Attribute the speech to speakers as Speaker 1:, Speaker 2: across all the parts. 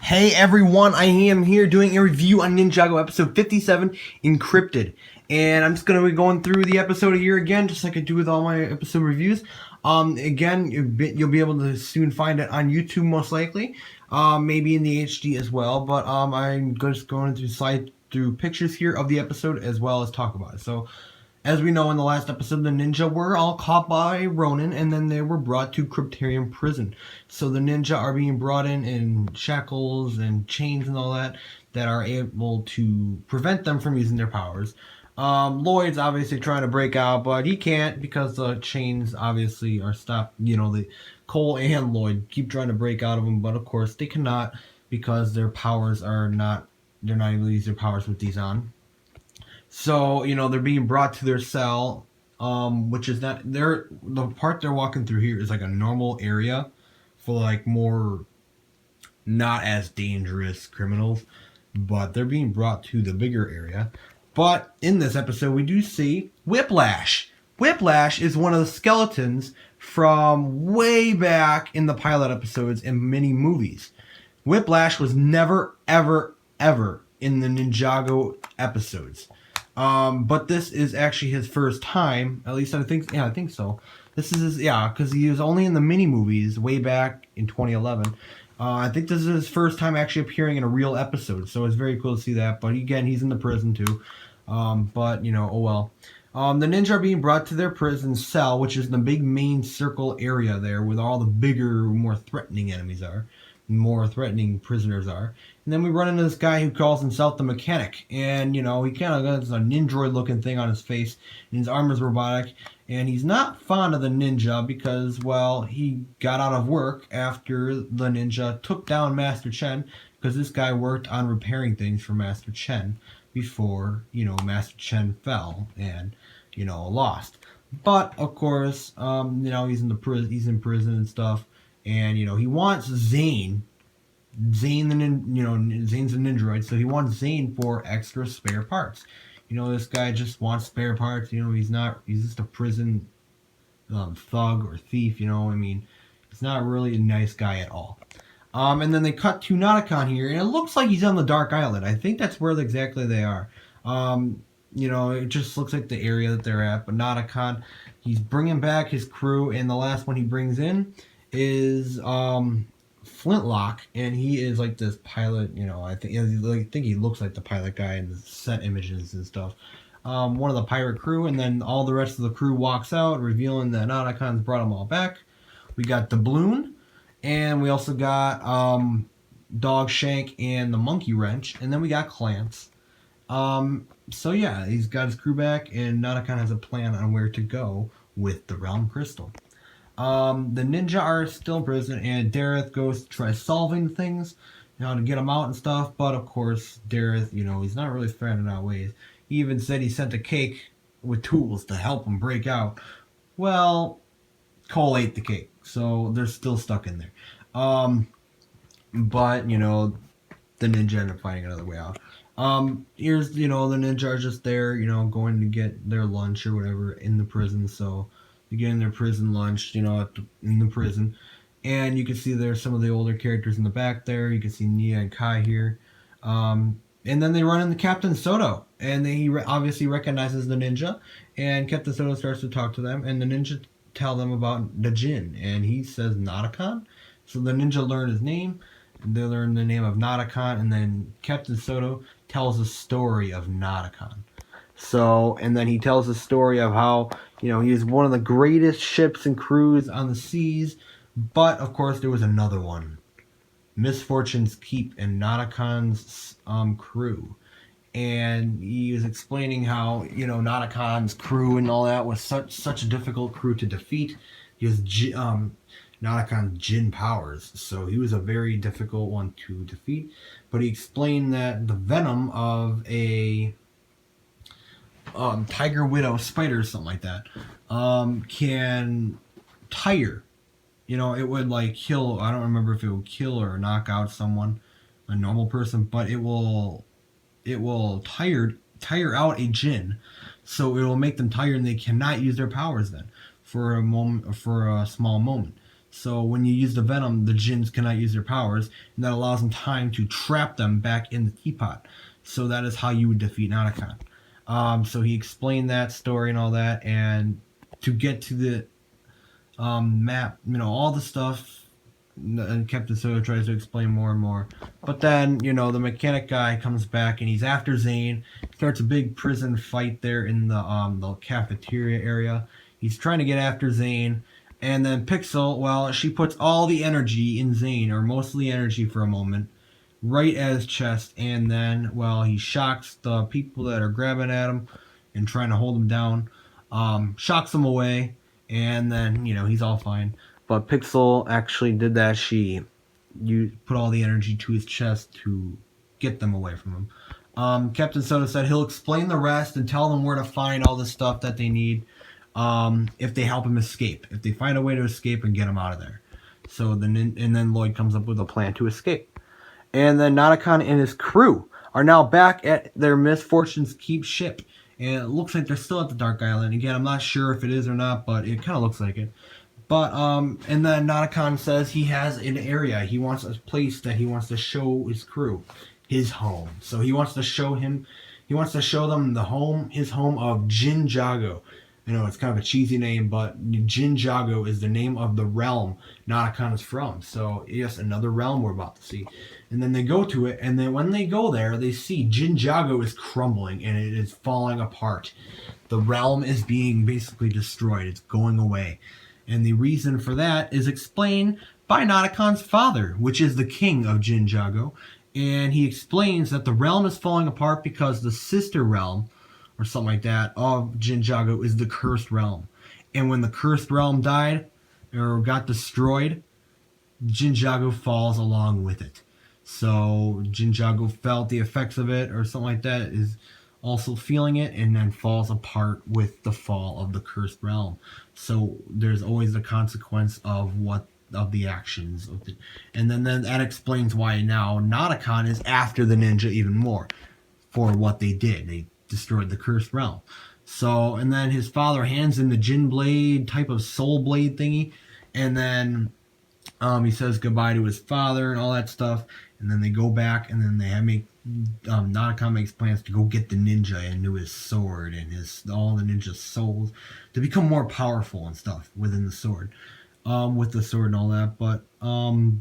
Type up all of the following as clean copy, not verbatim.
Speaker 1: Hey everyone, I am here doing a review on Ninjago episode 57, Enkrypted. And I'm just going to be going through the episode here again, just like I do with all my episode reviews. Again, you'll be able to soon find it on YouTube most likely, maybe in the HD as well. But I'm just going to slide through pictures here of the episode as well as talk about it. So, as we know in the last episode, the ninja were all caught by Ronin, and then they were brought to Kryptarium prison. So the ninja are being brought in shackles and chains and all that are able to prevent them from using their powers. Lloyd's obviously trying to break out, but he can't because the chains obviously are stopped. The Cole and Lloyd keep trying to break out of them, but of course they cannot because their powers are not. They're not able to use their powers with these on. So, they're being brought to their cell, which is not the part they're walking through here is like a normal area for like more not as dangerous criminals, but they're being brought to the bigger area. But in this episode, we do see Whiplash. Whiplash is one of the skeletons from way back in the pilot episodes in many movies. Whiplash was never, ever, ever in the Ninjago episodes. But this is actually his first time. At least I think so. This is because he was only in the mini movies way back in 2011. I think this is his first time actually appearing in a real episode, so it's very cool to see that. But again, he's in the prison too. But oh well. The ninja are being brought to their prison cell, which is the big main circle area there, where all the bigger, more threatening enemies are, more threatening prisoners are. And then we run into this guy who calls himself the mechanic. And, he kind of got a ninja looking thing on his face. And his arm is robotic. And he's not fond of the ninja because, well, he got out of work after the ninja took down Master Chen. Because this guy worked on repairing things for Master Chen before, Master Chen fell and, lost. But, of course, he's in prison and stuff. And, he wants Zane. Zane's a ninja, so he wants Zane for extra spare parts. This guy just wants spare parts. He's just a prison thug or thief. He's not really a nice guy at all. And then they cut to Nadakan here, and it looks like he's on the Dark Island. I think that's where exactly they are. It just looks like the area that they're at. But Nadakan, he's bringing back his crew, and the last one he brings in is Flintlock, and he is like this pilot. I think he looks like the pilot guy in the set images and stuff. One of the pirate crew, and then all the rest of the crew walks out, revealing that Nadakan's brought them all back. We got Doubloon, and we also got Dog Shank and the Monkey Wrench, and then we got Clamps. So yeah, he's got his crew back, and Nadakan has a plan on where to go with the Realm Crystal. The ninja are still in prison, and Dareth goes to try solving things, to get them out and stuff. But of course, Dareth, he's not really finding out ways. He even said he sent a cake with tools to help him break out. Well, Cole ate the cake, so they're still stuck in there. But the ninja ended up finding another way out. Here's the ninja are just there, going to get their lunch or whatever in the prison. So getting their prison lunch, in the prison. And you can see there's some of the older characters in the back there. You can see Nia and Kai here. And then they run into Captain Soto. And he obviously recognizes the ninja. And Captain Soto starts to talk to them. And the ninja tell them about the Jin. And he says Nadakan. So the ninja learn his name. And they learn the name of Nadakan. And then Captain Soto tells the story of Nadakan. So, and then he tells the story of how, he is one of the greatest ships and crews on the seas. But, of course, there was another one. Misfortune's Keep and Nadakan's crew. And he was explaining how, Nadakan's crew and all that was such a difficult crew to defeat. He was Nadakan's Jin powers. So he was a very difficult one to defeat. But he explained that the venom of a tiger widow spider or something like that can tire. It would like kill. I don't remember if it would kill or knock out someone, a normal person, but it will tire out a Jin, so it will make them tired and they cannot use their powers then for a small moment. So when you use the venom, the Djinns cannot use their powers, and that allows them time to trap them back in the teapot. So that is how you would defeat Nadakan. So he explained that story and all that, and to get to the map, all the stuff. And Captain Soda tries to explain more and more. But then, the mechanic guy comes back and he's after Zane. Starts a big prison fight there in the cafeteria area. He's trying to get after Zane. And then Pixel, well, she puts all the energy in Zane, or most of the energy for a moment, right at his chest. And then, well, he shocks the people that are grabbing at him and trying to hold him down. Shocks them away. And then, he's all fine. But Pixel actually did that. You put all the energy to his chest to get them away from him. Captain Soda said he'll explain the rest and tell them where to find all the stuff that they need if they help him escape. If they find a way to escape and get him out of there. And then Lloyd comes up with a plan to escape. And then Nadakan and his crew are now back at their Misfortunes Keep ship. And it looks like they're still at the Dark Island. Again, I'm not sure if it is or not, but it kind of looks like it. But, and then Nadakan says he has an area. He wants a place that he wants to show his crew. His home. So he wants to show them his home of Jinjago. It's kind of a cheesy name, but Jinjago is the name of the realm Nadakan is from. So, yes, another realm we're about to see. And then they go to it, and then when they go there, they see Jinjago is crumbling, and it is falling apart. The realm is being basically destroyed. It's going away. And the reason for that is explained by Nadakan's father, which is the king of Djinjago. And he explains that the realm is falling apart because the sister realm, or something like that, of Jinjago is the cursed realm. And when the cursed realm died, or got destroyed, Jinjago falls along with it. So Jinjago felt the effects of it, or something like that, is also feeling it, and then falls apart with the fall of the cursed realm. So there's always the consequence of the actions of the, and then that explains why now Nadakan is after the ninja even more for what they did. They destroyed the cursed realm. So, and then his father hands him the Jin blade type of soul blade thingy, and then he says goodbye to his father and all that stuff, and then they go back, and then Nadakan makes plans to go get the ninja into his sword and all the ninja souls to become more powerful and stuff within the sword, with the sword and all that. But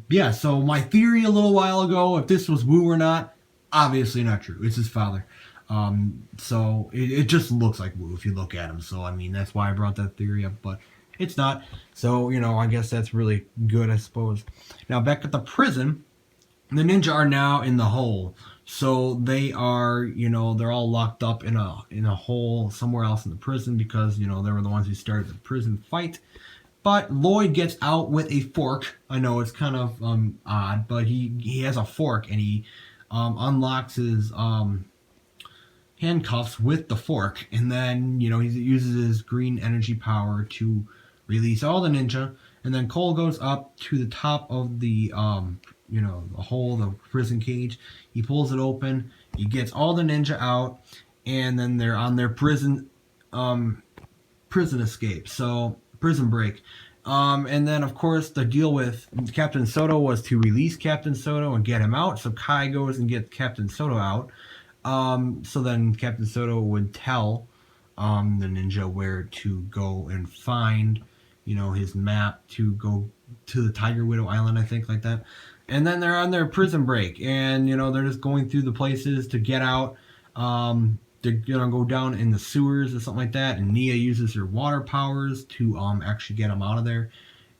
Speaker 1: yeah, so my theory a little while ago, if this was Wu or not, obviously not true. It's his father. So it just looks like Wu if you look at him. So I mean, that's why I brought that theory up, but it's not. So I guess that's really good, I suppose. Now back at the prison, the ninja are now in the hole. So they are, they're all locked up in a hole somewhere else in the prison because, they were the ones who started the prison fight. But Lloyd gets out with a fork. I know it's kind of odd, but he has a fork, and he unlocks his handcuffs with the fork, and then he uses his green energy power to release all the ninja. And then Cole goes up to the top of the the hole, the prison cage. He pulls it open. He gets all the ninja out, and then they're on their prison escape. So prison break. And then of course the deal with Captain Soto was to release Captain Soto and get him out. So Kai goes and gets Captain Soto out. So then Captain Soto would tell the ninja where to go and find, his map to go to the Tiger Widow Island, I think, like that. And then they're on their prison break, and they're just going through the places to get out. They're gonna go down in the sewers or something like that, and Nia uses her water powers to actually get them out of there.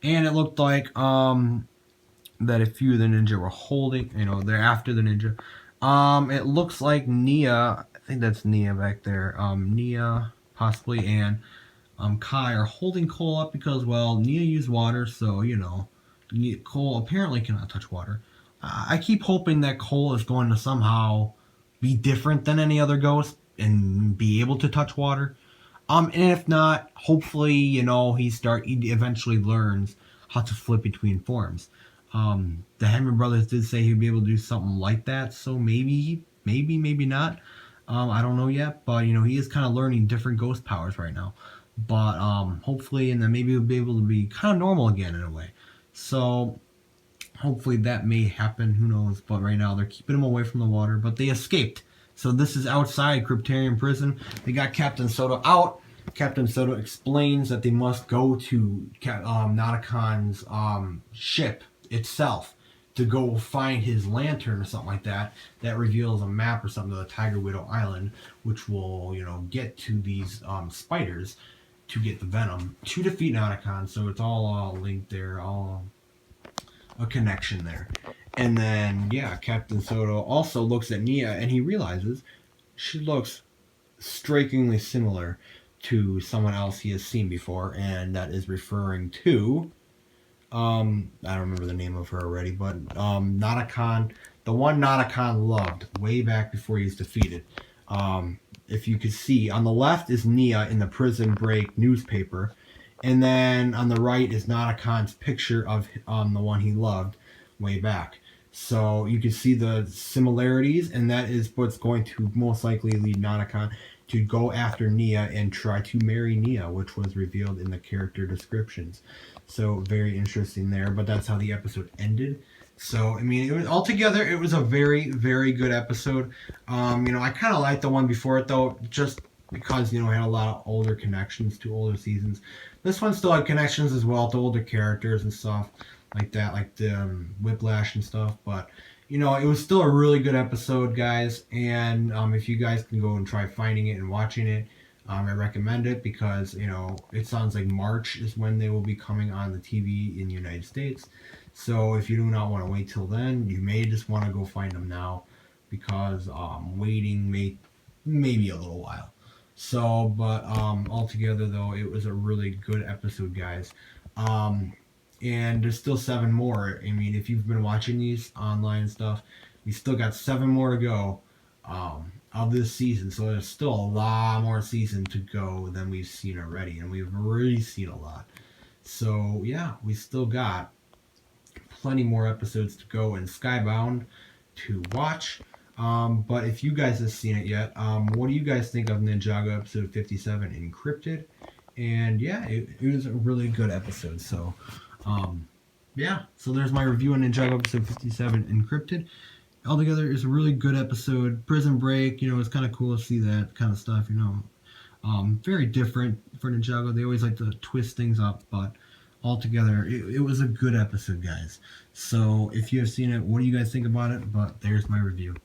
Speaker 1: And it looked like that a few of the ninja were holding, they're after the ninja. It looks like Nia, I think that's Nia back there. Nia possibly, and Kai are holding Cole up because, well, Nia used water, so Cole apparently cannot touch water. I keep hoping that Cole is going to somehow be different than any other ghost and be able to touch water. And if not, hopefully, he eventually learns how to flip between forms. The Hammond brothers did say he'd be able to do something like that, so maybe not. I don't know yet, but he is kind of learning different ghost powers right now. But hopefully, and then maybe he'll be able to be kind of normal again in a way. So hopefully that may happen. Who knows? But right now they're keeping him away from the water. But they escaped. So this is outside Kryptarium prison. They got Captain Soda out. Captain Soda explains that they must go to Nadakan's ship itself to go find his lantern or something like that. That reveals a map or something to the Tiger Widow Island, which will, get to these spiders to get the venom to defeat Nadakan. So it's all linked there, all a connection there. And then, Captain Soda also looks at Nia and he realizes she looks strikingly similar to someone else he has seen before, and that is referring to I don't remember the name of her already, but Nadakan, the one Nadakan loved way back before he was defeated. If you could see, on the left is Nia in the Prison Break newspaper, and then on the right is Nadakan's picture of the one he loved way back. So you can see the similarities, and that is what's going to most likely lead Nadakan to go after Nia and try to marry Nia, which was revealed in the character descriptions. So very interesting there, but that's how the episode ended. So, I mean, altogether, it was a very, very good episode. I kind of liked the one before it, though, just because, it had a lot of older connections to older seasons. This one still had connections as well to older characters and stuff like that, like the Whiplash and stuff, but it was still a really good episode, guys. And if you guys can go and try finding it and watching it, I recommend it because it sounds like March is when they will be coming on the TV in the United States. So if you do not want to wait till then, you may just want to go find them now because waiting may be a little while. So, but altogether though, it was a really good episode, guys. And there's still 7 more. I mean, if you've been watching these online stuff, we still got 7 more to go of this season. So there's still a lot more season to go than we've seen already. And we've already seen a lot. So, yeah, we still got plenty more episodes to go in Skybound to watch. But if you guys have seen it yet, what do you guys think of Ninjago episode 57 Enkrypted? And yeah, it was a really good episode. So, so there's my review on Ninjago episode 57 Enkrypted. Altogether, it's a really good episode. Prison Break, it's kind of cool to see that kind of stuff, very different for Ninjago. They always like to twist things up, but altogether, it was a good episode, guys. So if you have seen it, what do you guys think about it? But there's my review.